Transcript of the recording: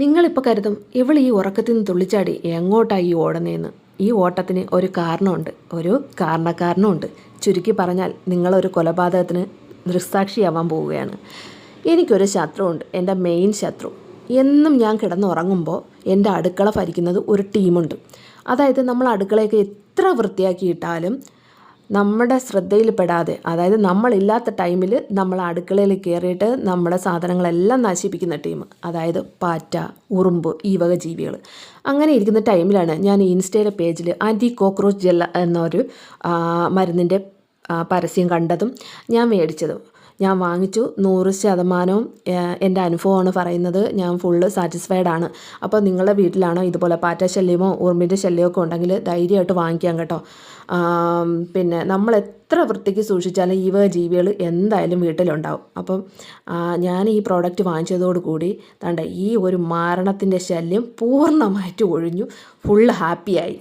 നിങ്ങളിപ്പോൾ കരുതും ഇവൾ ഈ ഉറക്കത്തിൽ നിന്ന് തുള്ളിച്ചാടി എങ്ങോട്ടാണ് ഈ ഓടുന്നതെന്ന്. ഈ ഓട്ടത്തിന് ഒരു കാരണമുണ്ട്, ഒരു കാരണക്കാരനുമുണ്ട്. ചുരുക്കി പറഞ്ഞാൽ നിങ്ങളൊരു കൊലപാതകത്തിന് ദൃക്സാക്ഷിയാവാൻ പോവുകയാണ്. എനിക്കൊരു ശത്രുവുണ്ട്, എൻ്റെ മെയിൻ ശത്രു. എന്നും ഞാൻ കിടന്നുറങ്ങുമ്പോൾ എൻ്റെ അടുക്കള ഭരിക്കുന്നത് ഒരു ടീമുണ്ട്. അതായത് നമ്മൾ അടുക്കളയൊക്കെ എത്ര വൃത്തിയാക്കിയിട്ടാലും നമ്മുടെ ശ്രദ്ധയിൽപ്പെടാതെ, അതായത് നമ്മളില്ലാത്ത ടൈമിൽ നമ്മൾ അടുക്കളയിൽ കയറിയിട്ട് നമ്മുടെ സാധനങ്ങളെല്ലാം നശിപ്പിക്കുന്ന ടീം, അതായത് പാറ്റ, ഉറുമ്പ്, ഈ വക ജീവികൾ. അങ്ങനെ ഇരിക്കുന്ന ടൈമിലാണ് ഞാൻ ഇൻസ്റ്റയിലെ പേജിൽ ആൻറ്റി കോക്രോച്ച് ജെൽ എന്നൊരു മരുന്നിൻ്റെ പരസ്യം കണ്ടതും ഞാൻ മേടിച്ചതും. ഞാൻ വാങ്ങിച്ചു. 100% എൻ്റെ അനുഭവമാണ് പറയുന്നത്. ഞാൻ ഫുള്ള് സാറ്റിസ്ഫൈഡ് ആണ്. അപ്പോൾ നിങ്ങളുടെ വീട്ടിലാണോ ഇതുപോലെ പാറ്റ ശല്യമോ ഉറുമ്പിൻ്റെ ശല്യമോ ഒക്കെ ഉണ്ടെങ്കിൽ ധൈര്യമായിട്ട് വാങ്ങിക്കാം കേട്ടോ. പിന്നെ നമ്മൾ എത്ര വൃത്തിക്ക് സൂക്ഷിച്ചാലും ഈ വക ജീവികൾ എന്തായാലും വീട്ടിലുണ്ടാവും. അപ്പം ഞാൻ ഈ പ്രോഡക്റ്റ് വാങ്ങിച്ചതോടുകൂടി ഈ ഒരു മരണത്തിൻ്റെ ശല്യം പൂർണ്ണമായിട്ട് ഒഴിഞ്ഞു. ഫുള്ള് ഹാപ്പിയായി.